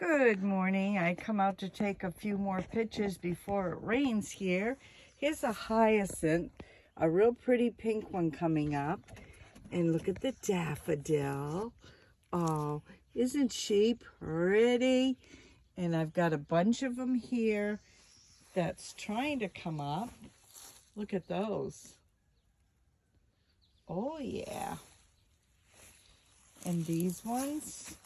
Good morning. I come out to take a few more pictures before it rains here. Here's a hyacinth, a real pretty pink one coming up. And look at the daffodil. Oh, isn't she pretty? And I've got a bunch of them here that's trying to come up. Look at those. Oh yeah. And these ones.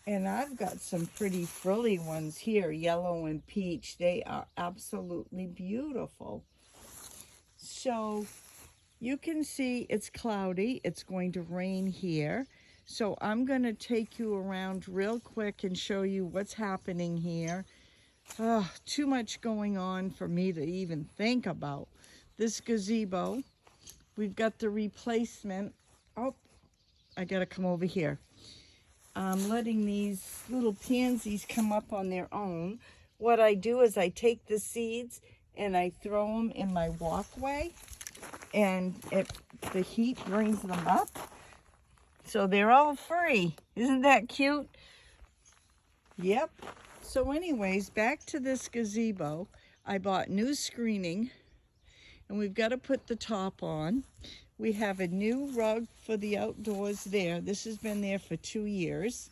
And I've got some pretty frilly ones here, yellow and peach. They are absolutely beautiful. So you can see it's cloudy. It's going to rain here. So I'm going to take you around real quick and show you what's happening here. Too much going on for me to even think about. This gazebo, we've got the replacement. Oh, I got to come over here. I'm letting these little pansies come up on their own. What I do is I take the seeds and I throw them in my walkway, and the heat brings them up. So they're all free. Isn't that cute? Yep. So anyways, back to this gazebo. I bought new screening, and we've got to put the top on. We have a new rug for the outdoors there. This has been there for 2 years.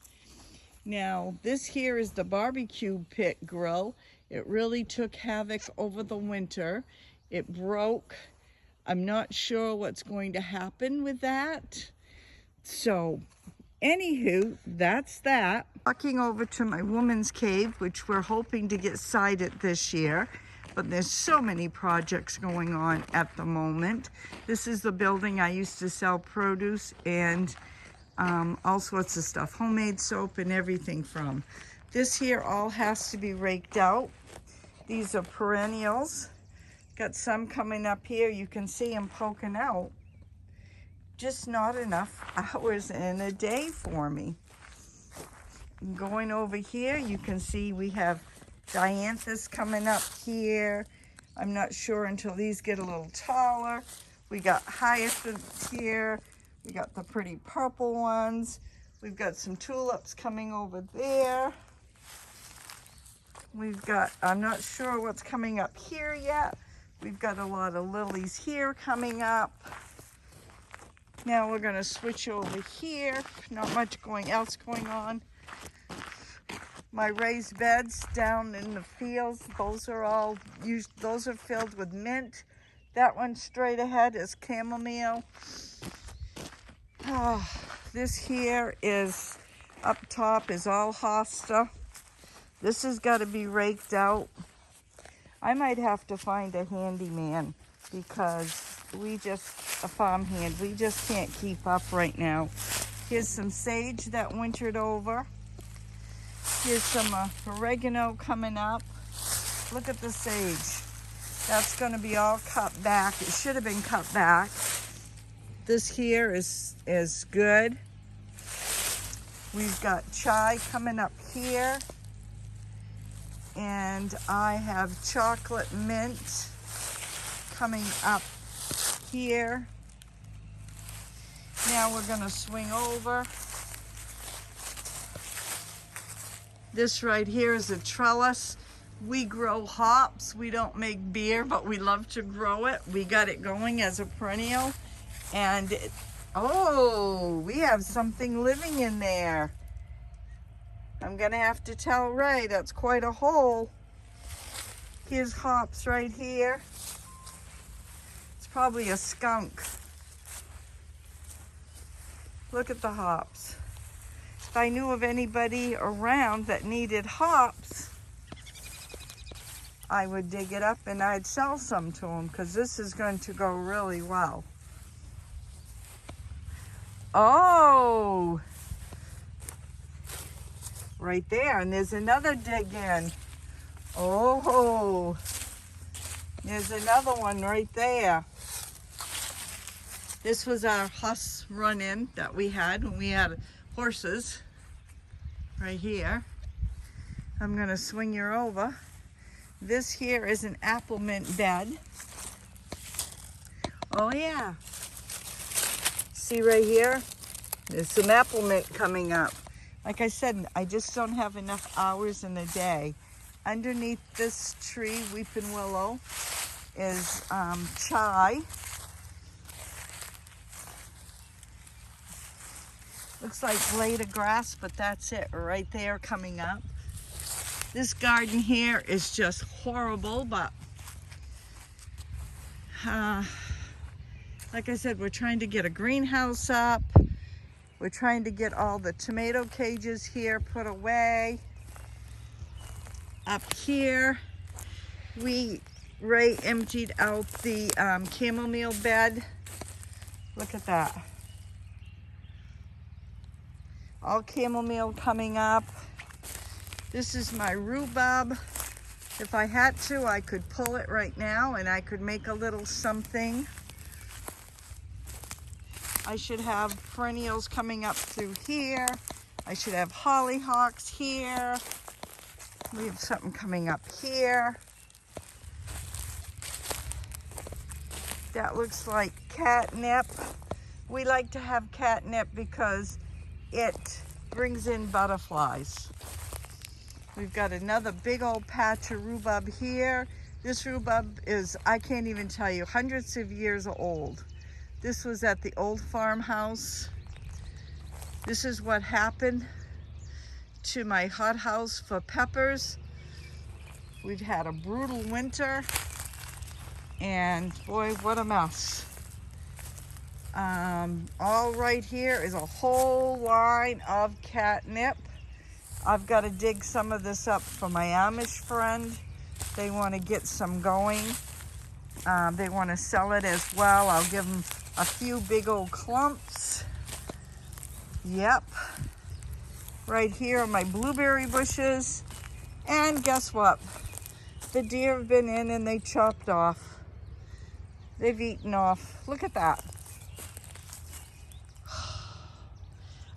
Now, this here is the barbecue pit grill. It really took havoc over the winter. It broke. I'm not sure what's going to happen with that. So, anywho, that's that. Walking over to my woman's cave, which we're hoping to get sided this year. But there's so many projects going on at the moment. This is the building I used to sell produce and all sorts of stuff, homemade soap and everything from. This here all has to be raked out. These are perennials. Got some coming up here. You can see them poking out. Just not enough hours in a day for me. Going over here, you can see we have dianthus coming up here. I'm not sure until these get a little taller. We got hyacinths here. We got the pretty purple ones. We've got some tulips coming over there. We've got, I'm not sure what's coming up here yet. We've got a lot of lilies here coming up. Now we're going to switch over here. Not much else going on. My raised beds down in the fields, those are all used, those are filled with mint. That one straight ahead is chamomile. This here is, up top is all hosta. This has got to be raked out. I might have to find a handyman because a farmhand, we just can't keep up right now. Here's some sage that wintered over. Here's some oregano coming up. Look at the sage. That's going to be all cut back. It should have been cut back. This here is good. We've got chai coming up here. And I have chocolate mint coming up here. Now we're going to swing over. This right here is a trellis. We grow hops. We don't make beer, but we love to grow it. We got it going as a perennial. And, we have something living in there. I'm gonna have to tell Ray, that's quite a hole. Here's hops right here. It's probably a skunk. Look at the hops. If I knew of anybody around that needed hops, I would dig it up and I'd sell some to them because this is going to go really well. Oh, right there. And there's another dig in. Oh, there's another one right there. This was our horse run-in that we had when we had horses right here. I'm going to swing you over. This here is an apple mint bed. Oh yeah. See right here? There's some apple mint coming up. Like I said, I just don't have enough hours in the day. Underneath this tree, weeping willow, is chai. Looks like blade of grass, but that's it right there coming up. This garden here is just horrible, but like I said, we're trying to get a greenhouse up. We're trying to get all the tomato cages here put away. Up here, Ray emptied out the chamomile bed. Look at that. All chamomile coming up. This is my rhubarb. If I had to, I could pull it right now and I could make a little something. I should have perennials coming up through here. I should have hollyhocks here. We have something coming up here. That looks like catnip. We like to have catnip because it brings in butterflies. We've got another big old patch of rhubarb here. This rhubarb is, I can't even tell you, hundreds of years old. This was at the old farmhouse. This is what happened to my hothouse for peppers. We've had a brutal winter, and boy, what a mess. All right here is a whole line of catnip. I've got to dig some of this up for my Amish friend. They want to get some going. They want to sell it as well. I'll give them a few big old clumps. Yep. Right here are my blueberry bushes. And guess what? The deer have been in and they chopped off. They've eaten off. Look at that.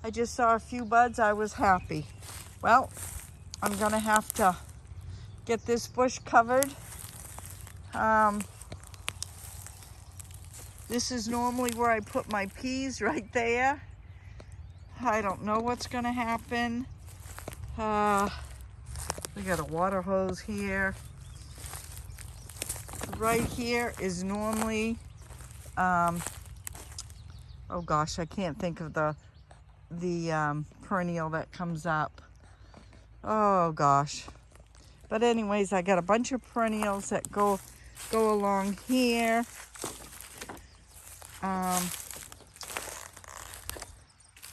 I just saw a few buds. I was happy. Well, I'm gonna have to get this bush covered. This is normally where I put my peas, right there. I don't know what's gonna happen. We got a water hose here. Right here is normally, oh gosh, I can't think of the perennial that comes up. Oh gosh. But anyways, I got a bunch of perennials that go along here.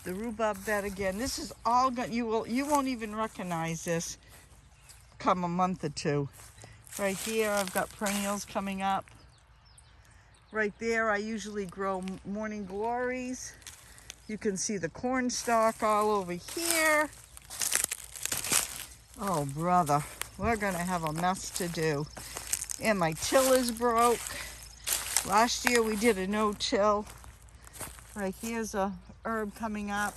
The rhubarb bed again. This is all you won't even recognize this come a month or two. Right here, I've got perennials coming up. Right there, I usually grow morning glories. You can see the corn stalk all over here. Oh, brother, we're gonna have a mess to do. And my till is broke. Last year we did a no-till. Right here's a herb coming up.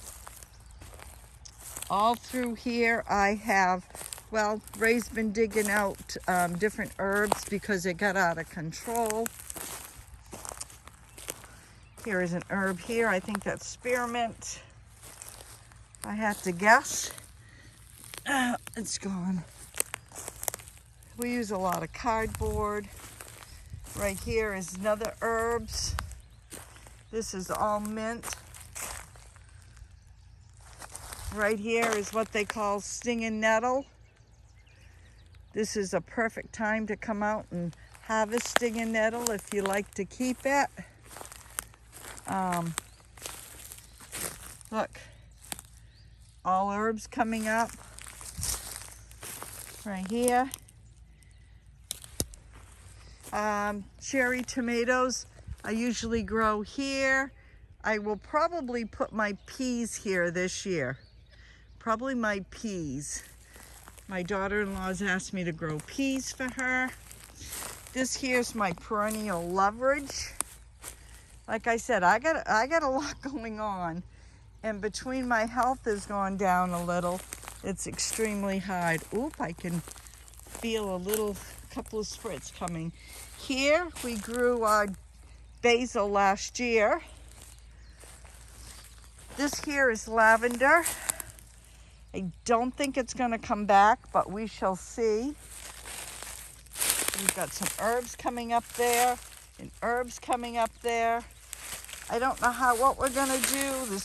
All through here I have, well, Ray's been digging out different herbs because it got out of control. Here is an herb here. I think that's spearmint. I had to guess. It's gone. We use a lot of cardboard. Right here is another herbs. This is all mint. Right here is what they call stinging nettle. This is a perfect time to come out and harvest stinging nettle if you like to keep it. Look, all herbs coming up right here. Cherry tomatoes I usually grow here. I will probably put my peas here this year. Probably my peas. My daughter-in-law's asked me to grow peas for her. This here's my perennial leverage. Like I said, I got a lot going on, and between my health has gone down a little, it's extremely hard. Oop, I can feel a couple of spritz coming. Here we grew our basil last year. This here is lavender. I don't think it's going to come back, but we shall see. We've got some herbs coming up there and herbs coming up there. I don't know what we're going to do.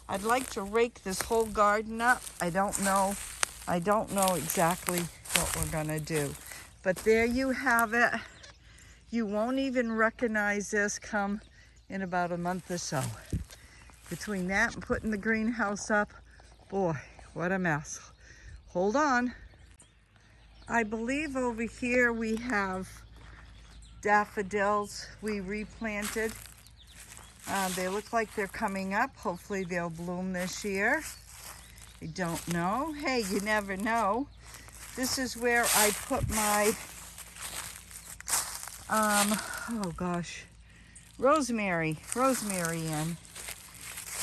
I'd like to rake this whole garden up. I don't know exactly what we're going to do. But there you have it. You won't even recognize this come in about a month or so. Between that and putting the greenhouse up, boy, what a mess. Hold on. I believe over here we have daffodils we replanted. They look like they're coming up. Hopefully they'll bloom this year. I don't know. Hey, you never know. This is where I put my, rosemary in.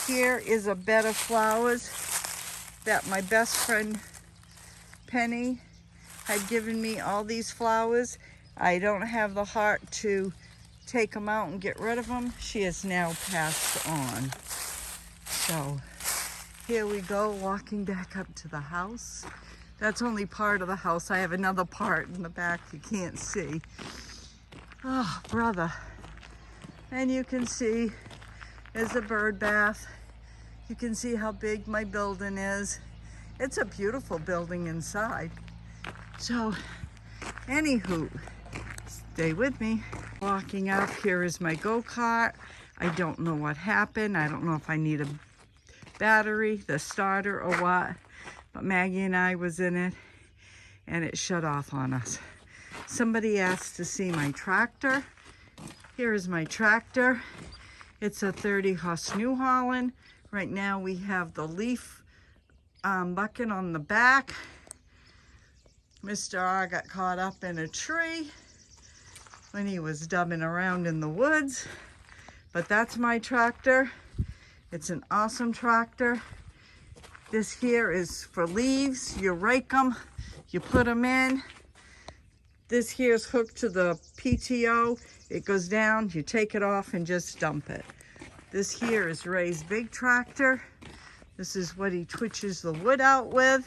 Here is a bed of flowers that my best friend Penny had given me. All these flowers. I don't have the heart to take them out and get rid of them. She has now passed on. So here we go, walking back up to the house. That's only part of the house. I have another part in the back you can't see. Oh, brother. And you can see there's a bird bath. You can see how big my building is. It's a beautiful building inside. So, anywho, stay with me. Walking up, here is my go-kart. I don't know what happened. I don't know if I need a battery, the starter, or what. But Maggie and I was in it, and it shut off on us. Somebody asked to see my tractor. Here is my tractor. It's a 30-horse New Holland. Right now we have the leaf bucket on the back. Mr. R got caught up in a tree when he was dubbing around in the woods. But that's my tractor. It's an awesome tractor. This here is for leaves. You rake them, you put them in. This here is hooked to the PTO. It goes down, you take it off and just dump it. This here is Ray's big tractor. This is what he twitches the wood out with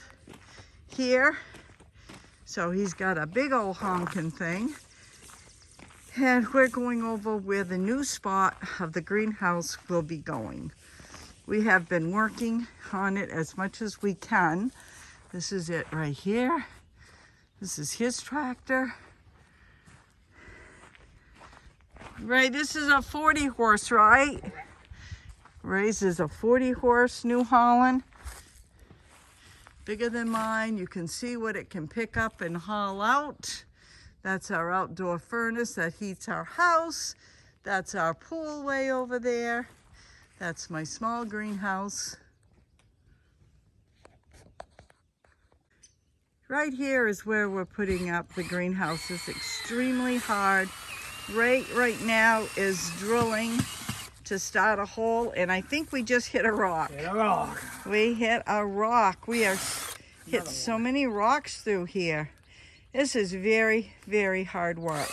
here. So he's got a big old honking thing. And we're going over where the new spot of the greenhouse will be going. We have been working on it as much as we can. This is it right here. This is his tractor. Ray, this is a 40-horse, right? Ray's is a 40-horse New Holland. Bigger than mine. You can see what it can pick up and haul out. That's our outdoor furnace that heats our house. That's our pool way over there. That's my small greenhouse. Right here is where we're putting up the greenhouse. It's extremely hard. Ray right now is drilling to start a hole, and I think we just hit a rock. Hit a rock. We hit a rock. We are hit so many rocks through here. This is very, very hard work.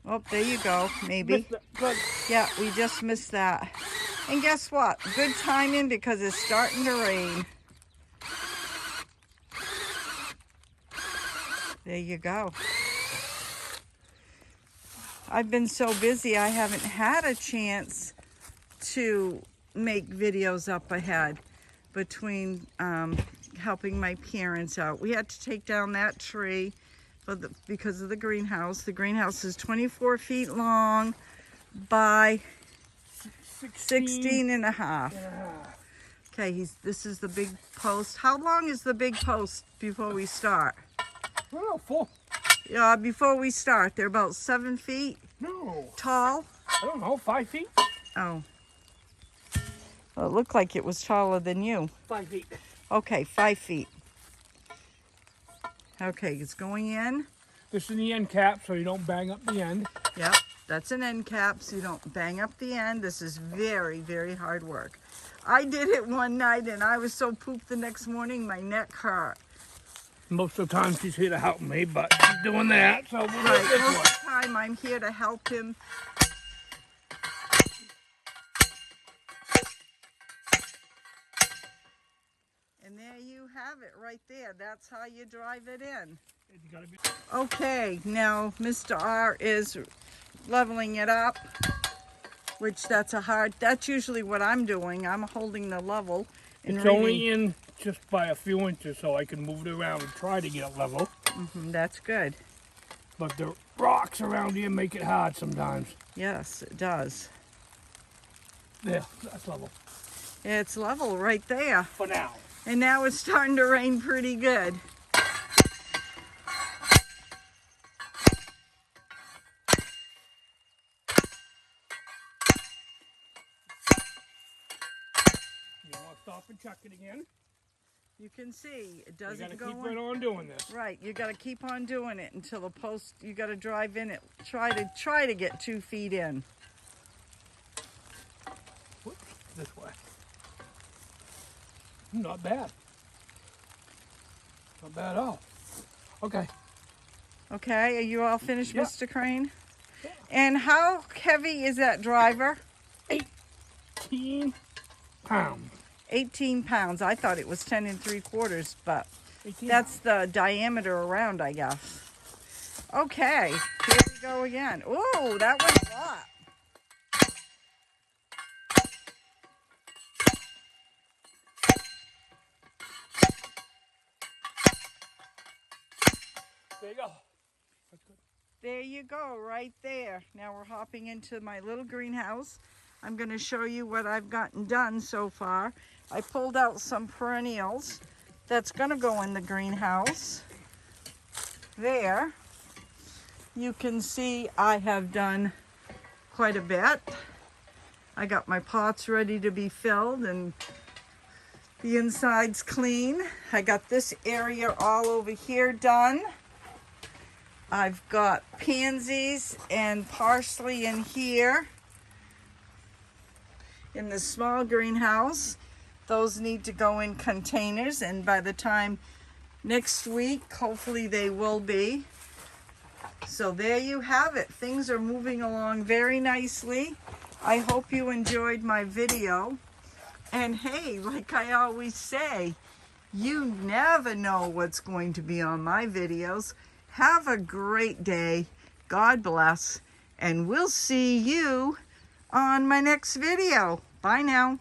Oh, there you go, maybe. Good. Yeah, we just missed that. And guess what? Good timing because it's starting to rain. There you go. I've been so busy I haven't had a chance to make videos up ahead between helping my parents out. We had to take down that tree because of the greenhouse. The greenhouse is 24 feet long by 16 and a half. Okay, this is the big post. How long is the big post before we start? Oh, 4. Yeah, before we start, they're about 7 feet No. tall. I don't know, 5 feet? Oh. Well, it looked like it was taller than you. 5 feet. Okay, 5 feet. Okay, it's going in. This is the end cap, so you don't bang up the end. Yep, that's an end cap, so you don't bang up the end. This is very, very hard work. I did it one night, and I was so pooped the next morning, my neck hurt. Most of the time she's here to help me, but she's doing that, so we'll do it this Most way. of the time I'm here to help him. And there you have it right there. That's how you drive it in. You gotta be... Okay, now Mr. R is leveling it up, which that's usually what I'm doing. I'm holding the level and It's reading. only in just by a few inches, so I can move it around and try to get it level. That's good. But the rocks around here make it hard sometimes. Yes, it does. There, that's level. It's level right there. For now. And now it's starting to rain pretty good. You want to stop and check it again? You can see it You doesn't gotta go keep in. right on doing this. Right, you got to keep on doing it until the post. You got to drive in it. Try to get 2 feet in. Whoops, this way. Not bad. Not bad at all. Okay. Okay, are you all finished, Yeah. Mr. Crane? Yeah. And how heavy is that driver? 18 pounds. 18 pounds. I thought it was 10 3/4, but 18 that's the diameter around, I guess. Okay, here we go again. Oh, that was a lot. There you go. That's good. There you go, right there. Now we're hopping into my little greenhouse. I'm going to show you what I've gotten done so far. I pulled out some perennials that's going to go in the greenhouse. There. You can see I have done quite a bit. I got my pots ready to be filled and the inside's clean. I got this area all over here done. I've got pansies and parsley in here in the small greenhouse. Those need to go in containers, and by the time next week, hopefully they will be. So there you have it. Things are moving along very nicely. I hope you enjoyed my video. And hey, like I always say, you never know what's going to be on my videos. Have a great day. God bless. And we'll see you on my next video. Bye now.